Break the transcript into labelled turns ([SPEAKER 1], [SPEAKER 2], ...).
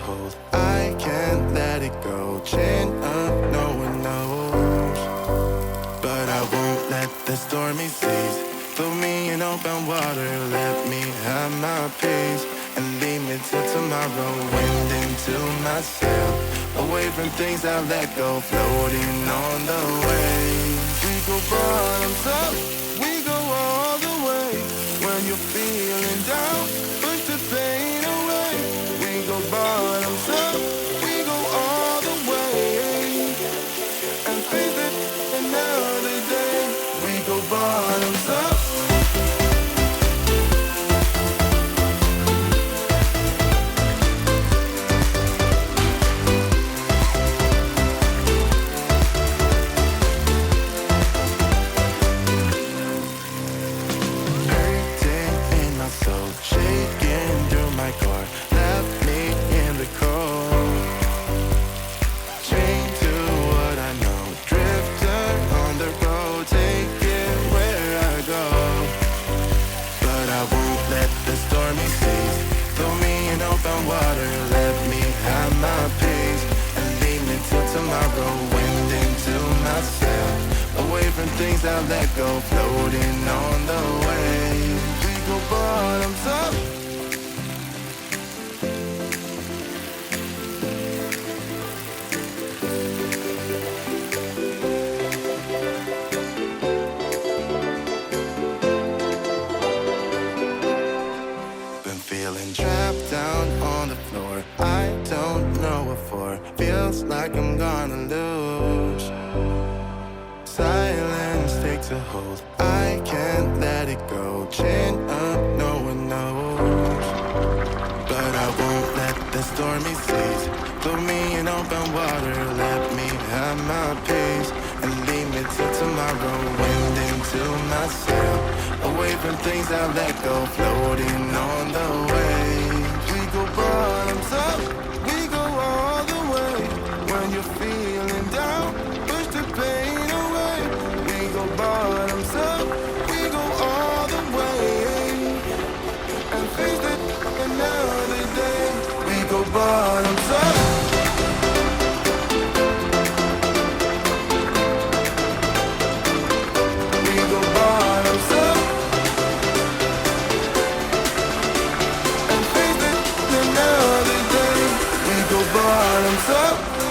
[SPEAKER 1] hold. I can't let it go. Chain up, no one knows. But I won't let the stormy seas throw me in open water. Let me have my peace and leave me till tomorrow. Wind into my sail, away from things I let go. Floating on the waves. We go bottoms up, we go all the way. When you're feeling down, push the pain away. We go bottoms up, we go all the way. And face it another day. We go bottoms up. Shaking through my car, left me in the cold. Chained to what I know, drifter on the road, take it where I go. But I won't let the stormy seas throw me in open water. Let me have my peace and leave me till tomorrow. Wind into my sail, away from things I let go. Floating on the waves. Go bottoms up. Been feeling trapped down on the floor. I don't know what for. Feels like I'm gonna lose. Silence takes a hold. I can't let it go. Chain up, no one knows. But I won't let the stormy seas throw me in open water. Let me have my peace and leave me till tomorrow. Wind into my sail, away from things I let go. Floating on the waves. We go bottoms up, we go all the way. When you're feeling down, push the pain away. We go bottoms up, we go all the way. And face it another day. We go bottoms up. We go bottoms up. And face it another day. We go bottoms up.